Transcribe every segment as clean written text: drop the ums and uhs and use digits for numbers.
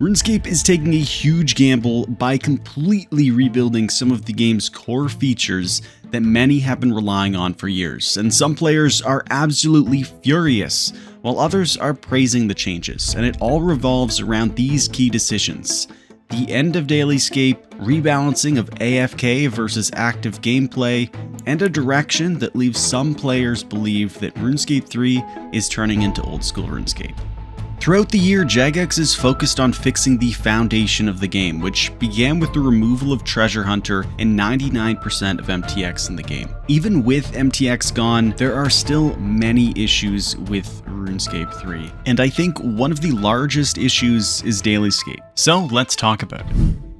RuneScape is taking a huge gamble by completely rebuilding some of the game's core features that many have been relying on for years, and some players are absolutely furious, while others are praising the changes, and it all revolves around these key decisions. The end of dailyscape, rebalancing of AFK versus active gameplay, and a direction that leaves some players believe that RuneScape 3 is turning into old school RuneScape. Throughout the year, Jagex is focused on fixing the foundation of the game, which began with the removal of Treasure Hunter and 99% of MTX in the game. Even with MTX gone, there are still many issues with RuneScape 3, and I think one of the largest issues is dailyscape. So let's talk about it.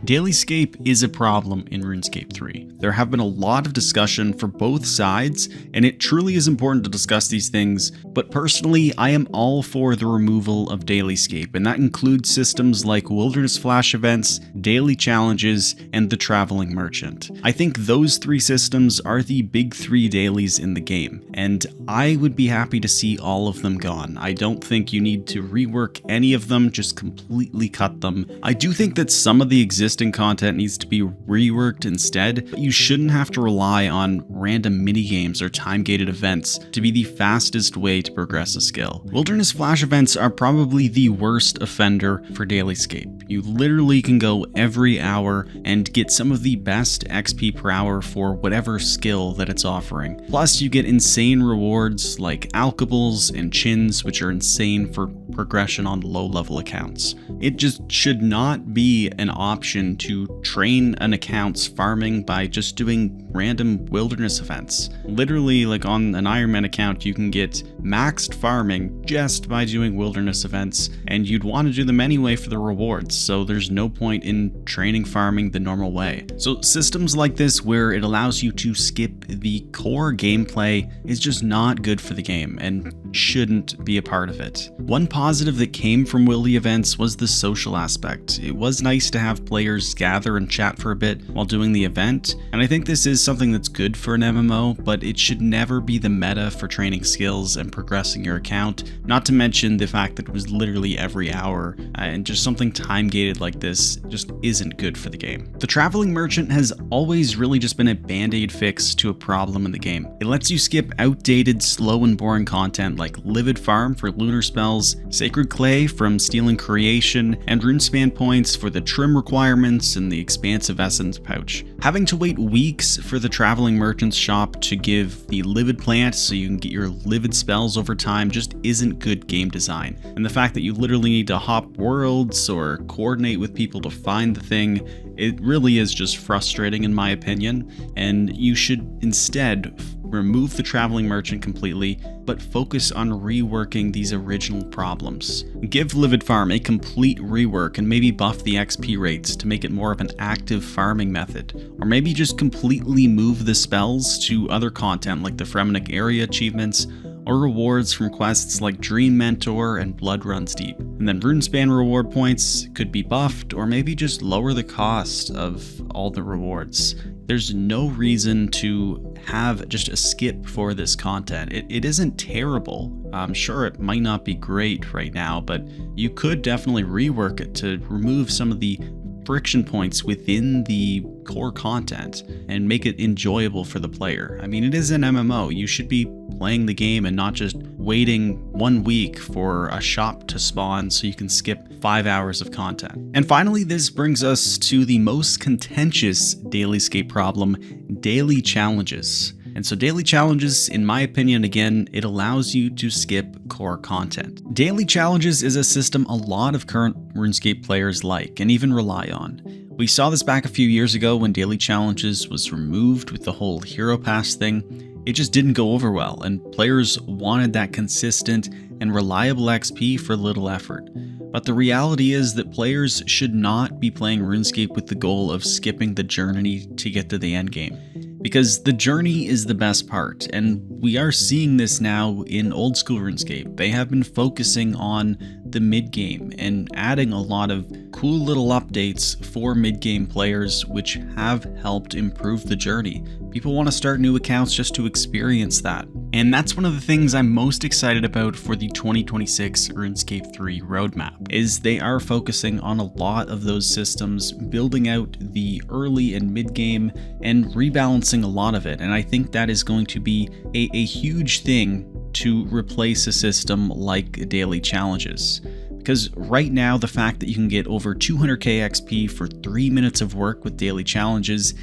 Dailyscape is a problem in RuneScape 3. There have been a lot of discussion for both sides, and it truly is important to discuss these things, but personally, I am all for the removal of dailyscape, and that includes systems like wilderness flash events, daily challenges, and the traveling merchant. I think those three systems are the big three dailies in the game, and I would be happy to see all of them gone. I don't think you need to rework any of them, just completely cut them. I do think that some of the existing content needs to be reworked instead, but you shouldn't have to rely on random minigames or time-gated events to be the fastest way to progress a skill. Wilderness flash events are probably the worst offender for dailyscape. You literally can go every hour and get some of the best XP per hour for whatever skill that it's offering. Plus, you get insane rewards like alchables and chins, which are insane for progression on low-level accounts. It just should not be an option to train an account's farming by just doing random wilderness events. Literally, like on an Ironman account, you can get maxed farming just by doing wilderness events, and you'd want to do them anyway for the rewards, so there's no point in training farming the normal way. So systems like this where it allows you to skip the core gameplay is just not good for the game and shouldn't be a part of it. One positive that came from Wildy events was the social aspect. It was nice to have players gather and chat for a bit while doing the event, and I think this is something that's good for an MMO, but it should never be the meta for training skills and progressing your account, not to mention the fact that it was literally every hour, and just something time-gated like this just isn't good for the game. The traveling merchant has always really just been a band-aid fix to a problem in the game. It lets you skip outdated, slow and boring content like Livid farm for lunar spells, sacred clay from stealing creation, and runespan points for the trim requirements and the expansive essence pouch. Having to wait weeks for the traveling merchant's shop to give the Livid plant so you can get your Livid spells over time just isn't good game design. And the fact that you literally need to hop worlds or coordinate with people to find the thing, it really is just frustrating in my opinion, and you should instead remove the traveling merchant completely, but focus on reworking these original problems. Give Livid Farm a complete rework and maybe buff the XP rates to make it more of an active farming method, or maybe just completely move the spells to other content like the Fremenic area achievements, or rewards from quests like Dream Mentor and Blood Runs Deep. And then Runespan reward points could be buffed, or maybe just lower the cost of all the rewards. There's no reason to have just a skip for this content. It isn't terrible. I'm sure it might not be great right now, but you could definitely rework it to remove some of the friction points within the core content and make it enjoyable for the player. I mean, it is an MMO. You should be playing the game and not just waiting 1 week for a shop to spawn so you can skip 5 hours of content. And finally, this brings us to the most contentious dailyscape problem, daily challenges. And so daily challenges, in my opinion, again, it allows you to skip core content. Daily challenges is a system a lot of current RuneScape players like and even rely on. We saw this back a few years ago when daily challenges was removed with the whole hero pass thing. It just didn't go over well, and players wanted that consistent and reliable XP for little effort. But the reality is that players should not be playing RuneScape with the goal of skipping the journey to get to the end game, because the journey is the best part, and we are seeing this now in old school RuneScape. They have been focusing on the mid-game and adding a lot of cool little updates for mid-game players, which have helped improve the journey. People want to start new accounts just to experience that. And that's one of the things I'm most excited about for the 2026 RuneScape 3 roadmap, is they are focusing on a lot of those systems, building out the early and mid-game and rebalancing a lot of it. And I think that is going to be a huge thing to replace a system like daily challenges. Because right now, the fact that you can get over 200k XP for 3 minutes of work with daily challenges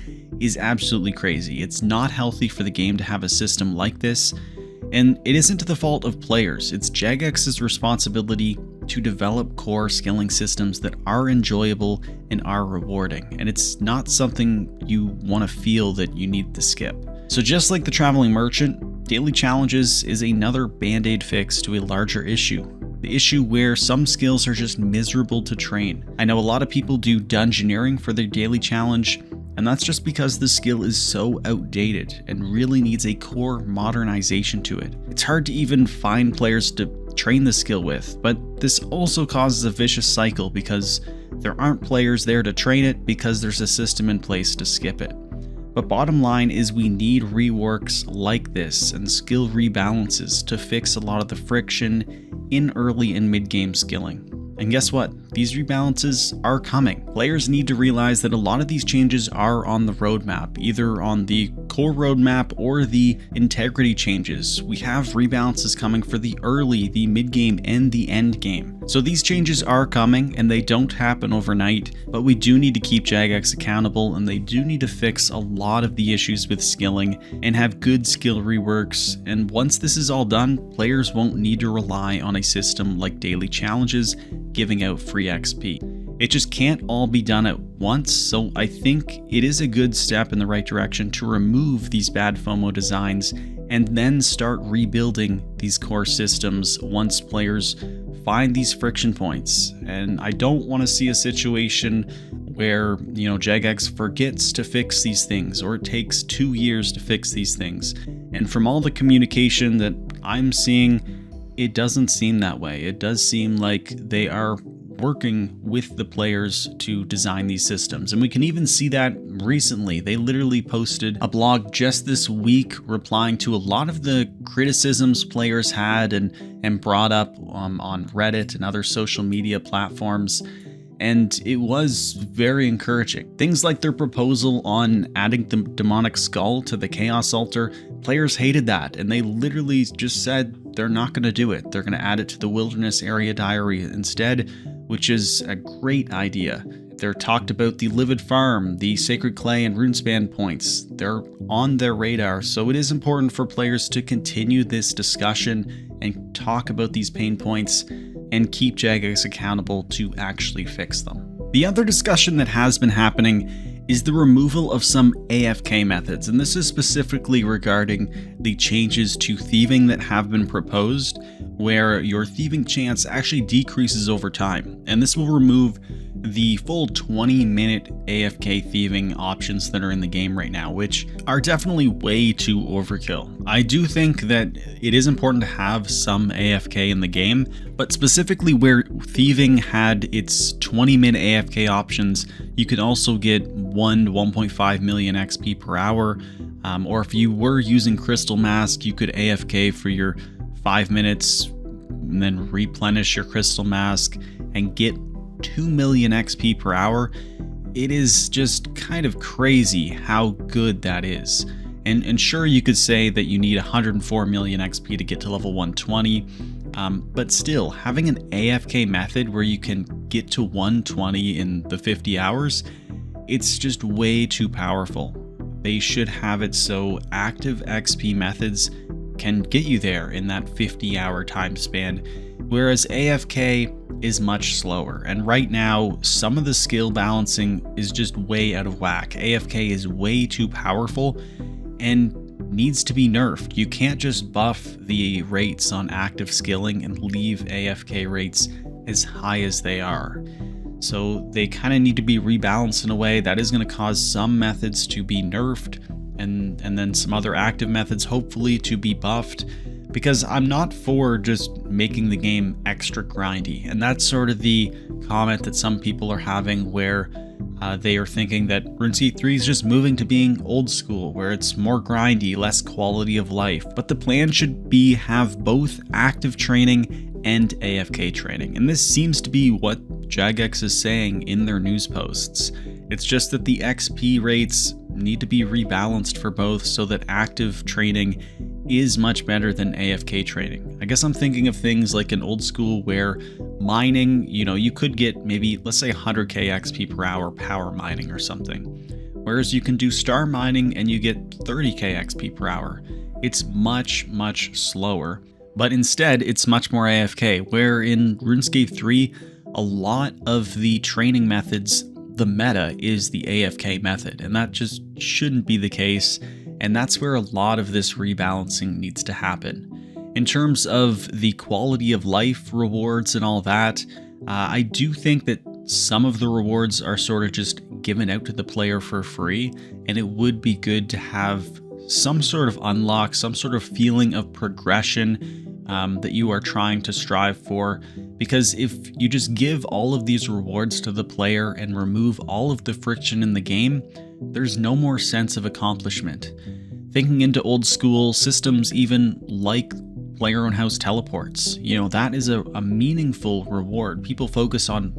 is absolutely crazy. It's not healthy for the game to have a system like this, and it isn't the fault of players. It's Jagex's responsibility to develop core skilling systems that are enjoyable and are rewarding, and it's not something you want to feel that you need to skip. So just like the Traveling Merchant, daily challenges is another band-aid fix to a larger issue. The issue where some skills are just miserable to train. I know a lot of people do dungeoneering for their daily challenge, and that's just because the skill is so outdated and really needs a core modernization to it. It's hard to even find players to train the skill with, but this also causes a vicious cycle because there aren't players there to train it because there's a system in place to skip it. But bottom line is we need reworks like this and skill rebalances to fix a lot of the friction in early and mid-game skilling. And guess what? These rebalances are coming. Players need to realize that a lot of these changes are on the roadmap, either on the core roadmap or the integrity changes. We have rebalances coming for the early, the mid-game, and the end game. So these changes are coming and they don't happen overnight, but we do need to keep Jagex accountable and they do need to fix a lot of the issues with skilling and have good skill reworks. And once this is all done, players won't need to rely on a system like daily challenges giving out free XP. It just can't all be done at once, so I think it is a good step in the right direction to remove these bad FOMO designs and then start rebuilding these core systems once players find these friction points. And I don't want to see a situation where, Jagex forgets to fix these things, or it takes 2 years to fix these things. And from all the communication that I'm seeing, it doesn't seem that way. It does seem like they are working with the players to design these systems. And we can even see that recently. They literally posted a blog just this week replying to a lot of the criticisms players had and brought up on Reddit and other social media platforms. And it was very encouraging. Things like their proposal on adding the demonic skull to the Chaos Altar, players hated that, and they literally just said they're not going to do it. They're going to add it to the Wilderness Area Diary instead, which is a great idea. They're talked about the Livid Farm, the Sacred Clay, and Runespan points. They're on their radar, so it is important for players to continue this discussion and talk about these pain points and keep Jagex accountable to actually fix them. The other discussion that has been happening is the removal of some AFK methods, and this is specifically regarding the changes to thieving that have been proposed, where your thieving chance actually decreases over time, and this will remove the full 20-minute AFK thieving options that are in the game right now, which are definitely way too overkill. I do think that it is important to have some AFK in the game, but specifically where thieving had its 20-minute AFK options, you could also get 1 to 1.5 million XP per hour, or if you were using Crystal Mask, you could AFK for your 5 minutes and then replenish your Crystal Mask and get 2 million XP per hour. It is just kind of crazy how good that is. And sure, you could say that you need 104 million XP to get to level 120, but still, having an AFK method where you can get to 120 in the 50 hours, it's just way too powerful. They should have it so active XP methods can get you there in that 50-hour time span, whereas AFK is much slower. And right now, some of the skill balancing is just way out of whack. AFK is way too powerful and needs to be nerfed. You can't just buff the rates on active skilling and leave AFK rates as high as they are. So they kind of need to be rebalanced in a way that is going to cause some methods to be nerfed and then some other active methods hopefully to be buffed. because I'm not for just making the game extra grindy. And that's sort of the comment that some people are having, where they are thinking that RuneScape 3 is just moving to being old school, where it's more grindy, less quality of life. But the plan should be have both active training and AFK training. And this seems to be what Jagex is saying in their news posts. It's just that the XP rates need to be rebalanced for both, so that active training is much better than AFK training. I guess I'm thinking of things like an old school where mining, you could get maybe, let's say 100k XP per hour power mining or something. Whereas you can do star mining and you get 30k XP per hour. It's much, much slower, but instead it's much more AFK, where in RuneScape 3, a lot of the training methods, the meta is the AFK method, and that just shouldn't be the case. And that's where a lot of this rebalancing needs to happen. In terms of the quality of life rewards and all that, I do think that some of the rewards are sort of just given out to the player for free, and it would be good to have some sort of unlock, some sort of feeling of progression that you are trying to strive for. Because if you just give all of these rewards to the player and remove all of the friction in the game, there's no more sense of accomplishment. Thinking into old school systems, even like player own house teleports, that is a meaningful reward. People focus on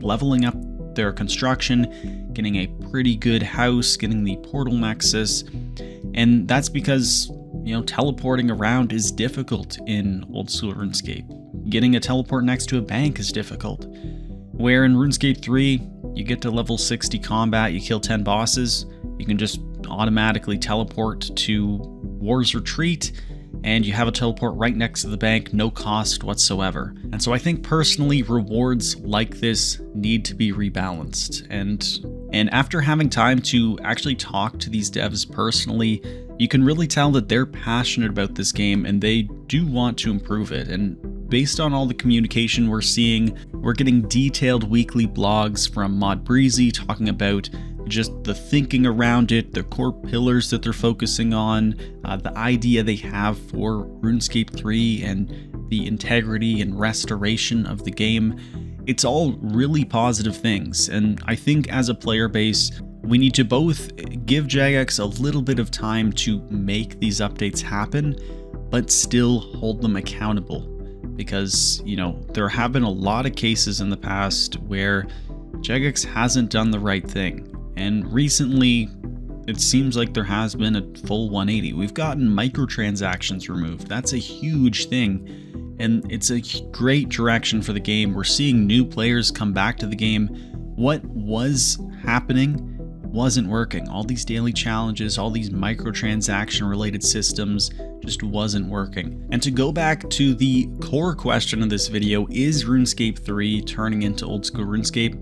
leveling up their construction, getting a pretty good house, getting the portal nexus, and that's because teleporting around is difficult in old school RuneScape. Getting a teleport next to a bank is difficult. Where in RuneScape 3, you get to level 60 combat, you kill 10 bosses, you can just automatically teleport to War's Retreat, and you have a teleport right next to the bank, no cost whatsoever. And so I think personally, rewards like this need to be rebalanced. And after having time to actually talk to these devs personally, you can really tell that they're passionate about this game and they do want to improve it. And based on all the communication we're seeing, we're getting detailed weekly blogs from Mod Breezy talking about just the thinking around it, the core pillars that they're focusing on, the idea they have for RuneScape 3 and the integrity and restoration of the game. It's all really positive things, and I think as a player base, we need to both give Jagex a little bit of time to make these updates happen, but still hold them accountable. Because, there have been a lot of cases in the past where Jagex hasn't done the right thing. And recently, it seems like there has been a full 180. We've gotten microtransactions removed. That's a huge thing. And it's a great direction for the game. We're seeing new players come back to the game. What was happening wasn't working. All these daily challenges, all these microtransaction related systems just wasn't working. And to go back to the core question of this video, is RuneScape 3 turning into old school RuneScape?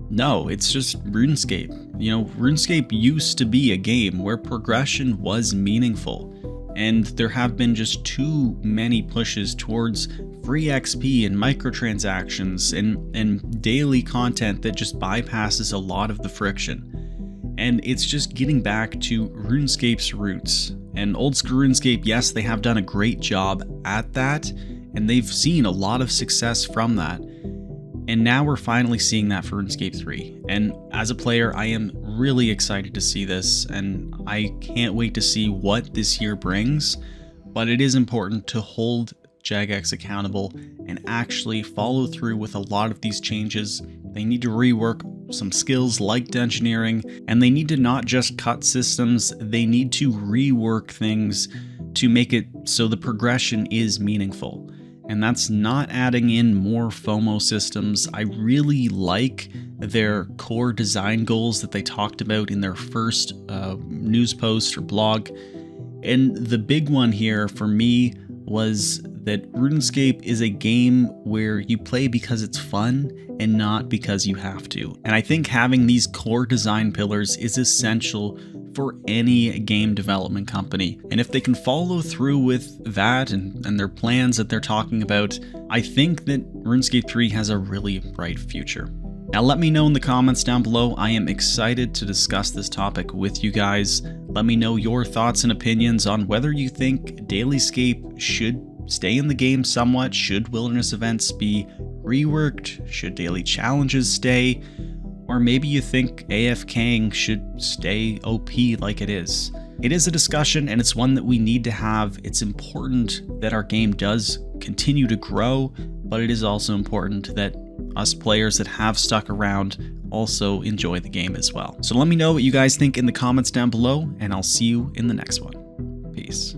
No, it's just RuneScape. RuneScape used to be a game where progression was meaningful, and there have been just too many pushes towards free XP and microtransactions and daily content that just bypasses a lot of the friction. And it's just getting back to RuneScape's roots. And old school RuneScape, yes, they have done a great job at that, and they've seen a lot of success from that. And now we're finally seeing that for RuneScape 3. And as a player, I am really excited to see this, and I can't wait to see what this year brings. But it is important to hold Jagex accountable and actually follow through with a lot of these changes. They need to rework some skills like dungeoneering, and they need to not just cut systems, they need to rework things to make it so the progression is meaningful. And that's not adding in more FOMO systems. I really like their core design goals that they talked about in their first news post or blog. And the big one here for me was that RuneScape is a game where you play because it's fun and not because you have to. And I think having these core design pillars is essential for any game development company. And if they can follow through with that and their plans that they're talking about, I think that RuneScape 3 has a really bright future. Now let me know in the comments down below. I am excited to discuss this topic with you guys. Let me know your thoughts and opinions on whether you think dailyscape should stay in the game somewhat. Should wilderness events be reworked? Should daily challenges stay? Or maybe you think AFKing should stay OP like it is. It is a discussion, and it's one that we need to have. It's important that our game does continue to grow, but it is also important that us players that have stuck around also enjoy the game as well. So let me know what you guys think in the comments down below, and I'll see you in the next one. Peace.